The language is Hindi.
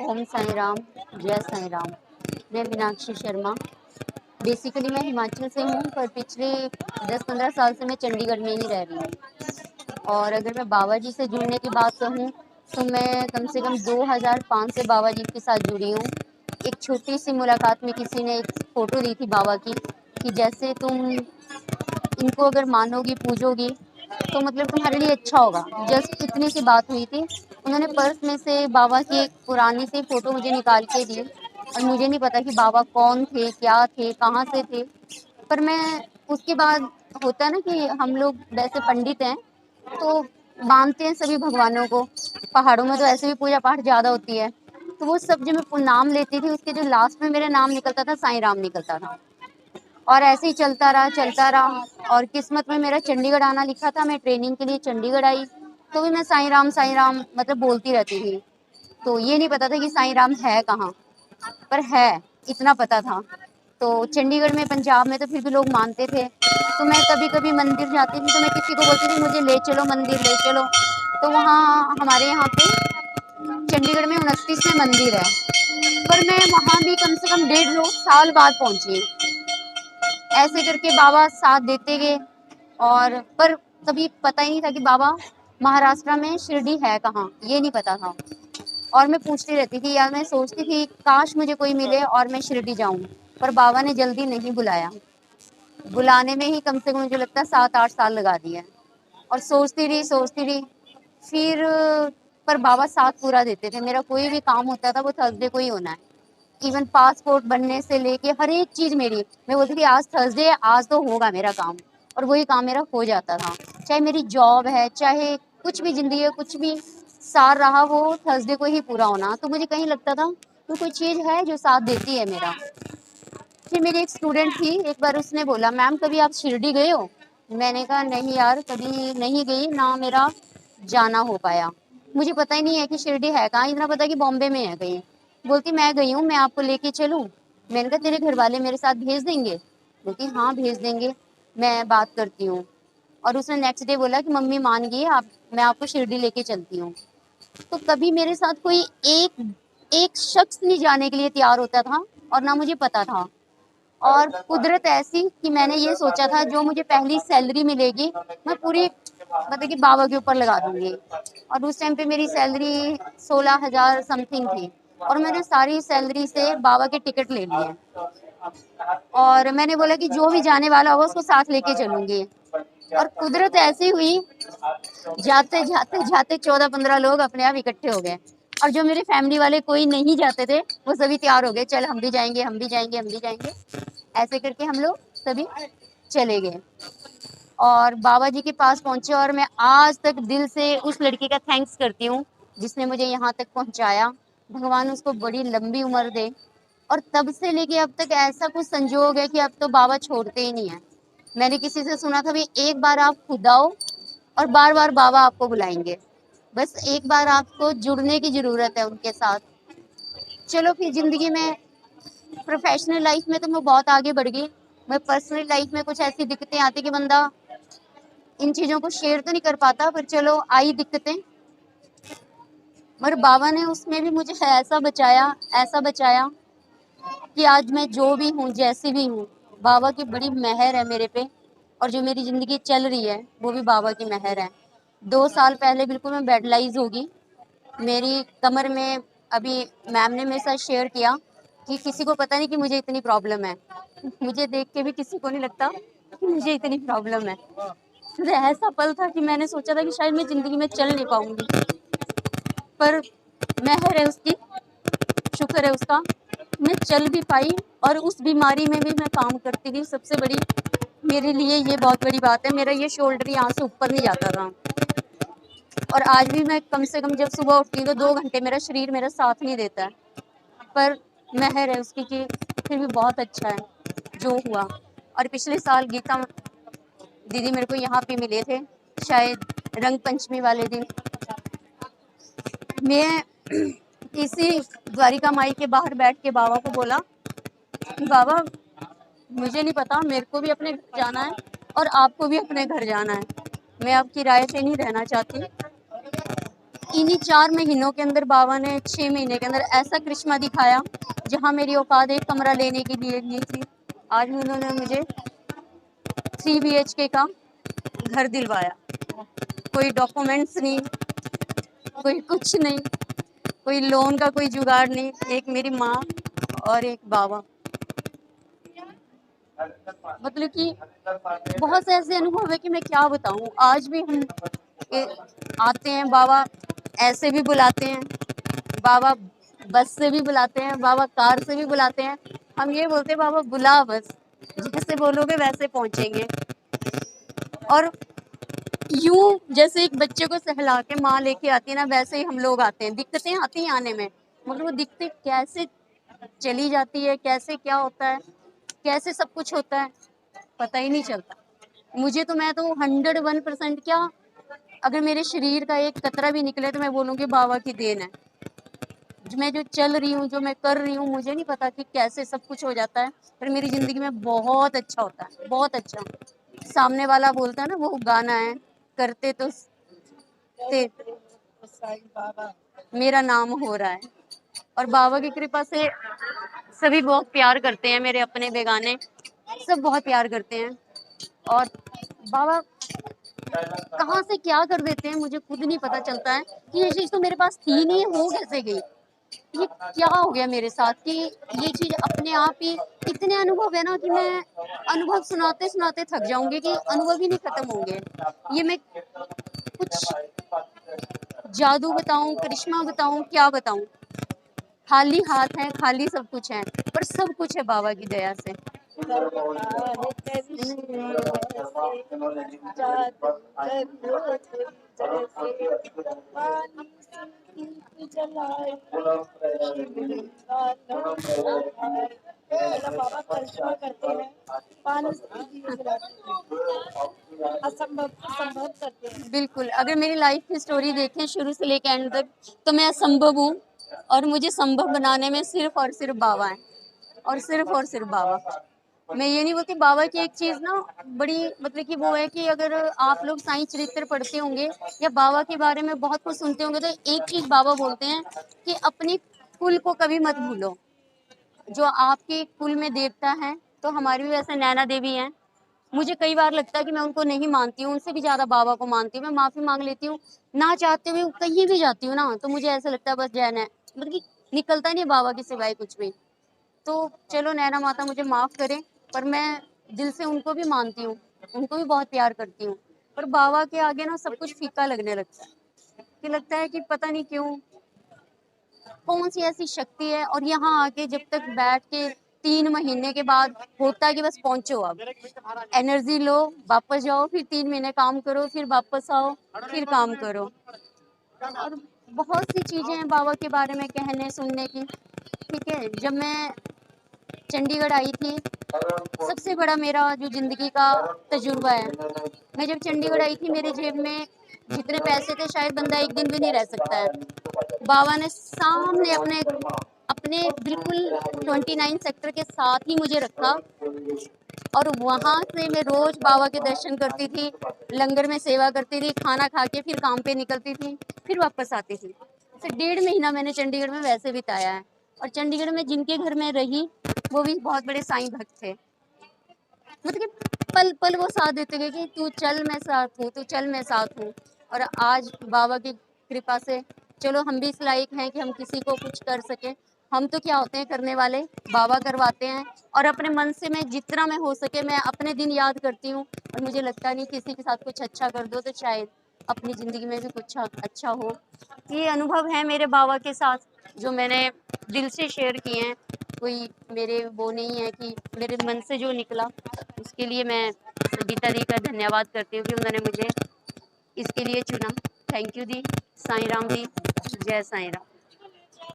ओम साई राम, जय साई राम। मैं मीनाक्षी शर्मा। बेसिकली मैं हिमाचल से हूँ, पर पिछले 10-15 साल से मैं चंडीगढ़ में ही रह रही हूँ। और अगर मैं बाबा जी से जुड़ने की बात कहूँ तो मैं कम से कम 2005 से बाबा जी के साथ जुड़ी हूँ। एक छोटी सी मुलाकात में किसी ने एक फ़ोटो दी थी बाबा की कि जैसे तुम इनको अगर मानोगी, पूजोगी तो मतलब तुम्हारे लिए अच्छा होगा। जस्ट इतनी सी बात हुई थी। उन्होंने पर्स में से बाबा की एक पुरानी सी फ़ोटो मुझे निकाल के दी और मुझे नहीं पता कि बाबा कौन थे, क्या थे, कहाँ से थे। पर मैं उसके बाद होता है ना कि हम लोग वैसे पंडित हैं, तो मानते हैं सभी भगवानों को। पहाड़ों में तो ऐसे भी पूजा पाठ ज़्यादा होती है। तो वो सब जो मैं नाम लेती थी, उसके जो लास्ट में मेरा नाम निकलता था, साईं राम निकलता था। और ऐसे ही चलता रहा और किस्मत में मेरा चंडीगढ़ आना लिखा था। मैं ट्रेनिंग के लिए चंडीगढ़ आई, तो भी मैं साईं राम मतलब बोलती रहती थी। तो ये नहीं पता था कि साईं राम है कहाँ, पर है, इतना पता था। तो चंडीगढ़ में, पंजाब में तो फिर भी लोग मानते थे। तो मैं कभी-कभी मंदिर जाती थी, तो मैं किसी को बोलती थी मुझे ले चलो मंदिर, ले चलो। तो वहाँ हमारे यहाँ पे चंडीगढ़ में 29वें मंदिर है, पर मैं वहाँ भी कम से कम 1.5-2 साल बाद पहुँची। ऐसे करके बाबा साथ देते गए। और पर कभी पता ही नहीं था कि बाबा महाराष्ट्र में शिरडी है कहाँ, ये नहीं पता था। और मैं पूछती रहती थी यार, मैं सोचती थी काश मुझे कोई मिले और मैं शिरडी जाऊं, पर बाबा ने जल्दी नहीं बुलाया। बुलाने में ही कम से कम मुझे लगता है 7-8 साल लगा दिए। और सोचती रही फिर, पर बाबा साथ पूरा देते थे। मेरा कोई भी काम होता था वो थर्सडे को ही होना है। इवन पासपोर्ट बनने से लेके हर एक चीज मेरी, मैं बोलती थी आज थर्सडे है, आज तो होगा मेरा काम। और वही काम मेरा हो जाता था। चाहे मेरी जॉब है, चाहे कुछ भी जिंदगी है, कुछ भी सार रहा, वो थर्सडे को ही पूरा होना। तो मुझे कहीं लगता था तो कोई चीज है जो साथ देती है मेरा। फिर मेरी एक स्टूडेंट थी, एक बार उसने बोला मैम कभी आप शिरडी गए हो? मैंने कहा नहीं यार, कभी नहीं गई ना, मेरा जाना हो पाया। मुझे पता ही नहीं है कि शिरडी है कहाँ, इतना पता है कि बॉम्बे में है कहीं। बोलती मैं गई हूँ, मैं आपको लेके चलूँ? मैंने कहा तेरे घर वाले मेरे साथ भेज देंगे? बोलती हाँ भेज देंगे, मैं बात करती हूँ। और उसने नेक्स्ट डे बोला कि मम्मी मान गई, आप मैं आपको शिरडी लेके चलती हूँ। तो कभी मेरे साथ कोई एक एक शख्स नहीं जाने के लिए तैयार होता था, और ना मुझे पता था। और कुदरत ऐसी कि मैंने ये सोचा था जो मुझे पहली सैलरी मिलेगी मैं पूरी मतलब कि बाबा के ऊपर लगा दूंगी। और उस टाइम पे मेरी सैलरी 16,000 समथिंग थी, और मैंने सारी सैलरी से बाबा के टिकट ले लिए। और मैंने बोला कि जो भी जाने वाला होगा उसको साथ लेके चलूंगी। और कुदरत ऐसी हुई, जाते जाते जाते 14-15 लोग अपने आप इकट्ठे हो गए। और जो मेरे फैमिली वाले कोई नहीं जाते थे, वो सभी तैयार हो गए, चल हम भी जाएंगे, हम भी जाएंगे, हम भी जाएंगे। ऐसे करके हम लोग सभी चले गए और बाबा जी के पास पहुंचे। और मैं आज तक दिल से उस लड़की का थैंक्स करती हूँ जिसने मुझे यहाँ तक पहुंचाया। भगवान उसको बड़ी लंबी उम्र दे। और तब से लेके अब तक ऐसा कुछ संजोग है कि अब तो बाबा छोड़ते ही नहीं है। मैंने किसी से सुना था भी एक बार आप खुद आओ और बार बार बाबा आपको बुलाएंगे। बस एक बार आपको जुड़ने की जरूरत है उनके साथ। चलो फिर जिंदगी में, प्रोफेशनल लाइफ में तो मैं बहुत आगे बढ़ गई। मैं पर्सनल लाइफ में कुछ ऐसी दिक्कतें आती कि बंदा इन चीजों को शेयर तो नहीं कर पाता, पर चलो आई दिक्कतें। मगर बाबा ने उसमें भी मुझे ऐसा बचाया कि आज मैं जो भी हूँ, जैसी भी हूँ, बाबा की बड़ी मेहर है मेरे पे। और जो मेरी जिंदगी चल रही है वो भी बाबा की मेहर है। 2 साल पहले बिल्कुल मैं बेडलाइज होगी। मेरी कमर में, अभी मैम ने मेरे साथ शेयर किया कि किसी को पता नहीं कि मुझे इतनी प्रॉब्लम है। मुझे देख के भी किसी को नहीं लगता कि मुझे इतनी प्रॉब्लम है। तो ऐसा पल था कि मैंने सोचा था कि शायद मैं जिंदगी में चल नहीं पाऊंगी, पर मेहर है उसकी, शुक्र है उसका, मैं चल भी पाई। और उस बीमारी में भी मैं काम करती थी। सबसे बड़ी मेरे लिए ये बहुत बड़ी बात है, मेरा ये शोल्डर यहाँ से ऊपर नहीं जाता था। और आज भी मैं कम से कम जब सुबह उठती हूँ तो 2 घंटे मेरा शरीर मेरा साथ नहीं देता है, पर मेहर है उसकी कि फिर भी बहुत अच्छा है जो हुआ। और पिछले साल गीता दीदी मेरे को यहाँ पे मिले थे, शायद रंग पंचमी वाले दिन। मैं इसी द्वारिका माई के बाहर बैठ के बाबा को बोला कि बाबा मुझे नहीं पता, मेरे को भी अपने घर जाना है और आपको भी अपने घर जाना है। मैं आपकी राय से नहीं रहना चाहती, इन्हीं 4 महीनों के अंदर बाबा ने 6 महीने के अंदर ऐसा करिश्मा दिखाया, जहाँ मेरी औकात एक कमरा लेने के लिए नहीं थी, आज उन्होंने मुझे 3 BHK का घर दिलवाया। कोई डॉक्यूमेंट्स नहीं, कोई कुछ नहीं, कोई लोन का कोई जुगाड़ नहीं, एक मेरी माँ और एक बाबा। मतलब कि बहुत से ऐसे अनुभव है कि मैं क्या बताऊं। आज भी हम आते हैं, बाबा ऐसे भी बुलाते हैं, बाबा बस से भी बुलाते हैं, बाबा कार से भी बुलाते हैं। हम ये बोलते हैं बाबा बुला, बस जैसे बोलोगे वैसे पहुंचेंगे। और यूं जैसे एक बच्चे को सहला के माँ लेके आती है ना, वैसे ही हम लोग आते हैं। दिक्कतें आती हैं आने में, मगर वो दिक्कतें कैसे चली जाती है, कैसे क्या होता है, कैसे सब कुछ होता है, पता ही नहीं चलता। मुझे तो, मैं तो 101% क्या, अगर मेरे शरीर का एक कतरा भी निकले तो मैं बोलूँगी बाबा की देन है। मैं जो चल रही हूँ, जो मैं कर रही हूँ, मुझे नहीं पता कि कैसे सब कुछ हो जाता है, पर मेरी ज़िंदगी में बहुत अच्छा होता है, बहुत अच्छा। सामने वाला बोलता है ना, वो गाना है, करते तो ते मेरा नाम हो रहा है। और बाबा की कृपा से सभी बहुत प्यार करते हैं, मेरे अपने बेगाने सब बहुत प्यार करते हैं। और बाबा कहाँ से क्या कर देते हैं मुझे खुद नहीं पता चलता है कि ये चीज़ तो मेरे पास थी नहीं, हो कैसे गई, ये क्या हो गया मेरे साथ कि ये चीज़ अपने आप ही। इतने अनुभव है ना कि मैं अनुभव सुनाते सुनाते थक जाऊंगी, कि अनुभव ही नहीं खत्म होंगे। ये मैं कुछ जादू बताऊं, करिश्मा बताऊं, क्या बताऊं। खाली हाथ है, खाली सब कुछ है, पर सब कुछ है बाबा की दया से। बिल्कुल, अगर मेरी लाइफ की स्टोरी देखें शुरू से लेकर एंड तक, तो मैं असंभव हूँ, और मुझे संभव बनाने में सिर्फ और सिर्फ बाबा है, और सिर्फ बाबा। मैं ये नहीं बोलती, बाबा की एक चीज़ ना बड़ी मतलब कि वो है कि अगर आप लोग साईं चरित्र पढ़ते होंगे या बाबा के बारे में बहुत कुछ सुनते होंगे, तो एक चीज़ बाबा बोलते हैं कि अपनी कुल को कभी मत भूलो। जो आपके कुल में देवता हैं, तो हमारी भी वैसे नैना देवी हैं। मुझे कई बार लगता है कि मैं उनको नहीं मानती हूँ, उनसे भी ज़्यादा बाबा को मानती हूँ। मैं माफ़ी मांग लेती हूँ, ना चाहते हुए कहीं भी जाती हूँ ना, तो मुझे ऐसा लगता है बस जय नैना, मतलब कि निकलता नहीं बाबा के सिवाय कुछ भी। तो चलो नैना माता मुझे माफ़ करें, पर मैं दिल से उनको भी मानती हूँ, उनको भी बहुत प्यार करती हूँ। पर बाबा के आगे ना सब कुछ फीका लगने लगता है, कि लगता है कि पता नहीं क्यों, कौन सी ऐसी शक्ति है। और यहाँ आके जब तक बैठ के 3 महीने के बाद होता है कि बस पहुंचो, अब एनर्जी लो, वापस जाओ, फिर 3 महीने काम करो, फिर वापस आओ, फिर काम करो। और बहुत सी चीजें हैं बाबा के बारे में कहने सुनने की। ठीक है, जब मैं चंडीगढ़ आई थी, सबसे बड़ा मेरा जो जिंदगी का तजुर्बा है, मैं जब चंडीगढ़ आई थी, मेरे जेब में जितने पैसे थे शायद बंदा एक दिन भी नहीं रह सकता है। बाबा ने सामने अपने अपने बिल्कुल 29 सेक्टर के साथ ही मुझे रखा, और वहां से मैं रोज बाबा के दर्शन करती थी, लंगर में सेवा करती थी, खाना खा के फिर काम पे निकलती थी, फिर वापस आती थी। फिर 1.5 महीना मैंने चंडीगढ़ में वैसे बिताया है। और चंडीगढ़ में जिनके घर में रही, वो भी बहुत बड़े साईं भक्त थे। मतलब कि पल पल वो साथ देते गए कि तू चल मैं साथ हूँ, तू चल मैं साथ हूँ। और आज बाबा की कृपा से चलो हम भी इस लायक हैं कि हम किसी को कुछ कर सकें। हम तो क्या होते हैं करने वाले, बाबा करवाते हैं। और अपने मन से मैं जितना मैं हो सके मैं अपने दिन याद करती हूँ, और मुझे लगता नहीं किसी के साथ कुछ अच्छा कर दो तो शायद अपनी ज़िंदगी में भी कुछ अच्छा हो। ये अनुभव है मेरे बाबा के साथ, जो मैंने दिल से शेयर किए हैं। कोई मेरे वो नहीं है कि मेरे मन से जो निकला, उसके लिए मैं गीता दी का धन्यवाद करती हूँ कि उन्होंने मुझे इसके लिए चुना। थैंक यू दी, साईं राम दी, जय साईं राम।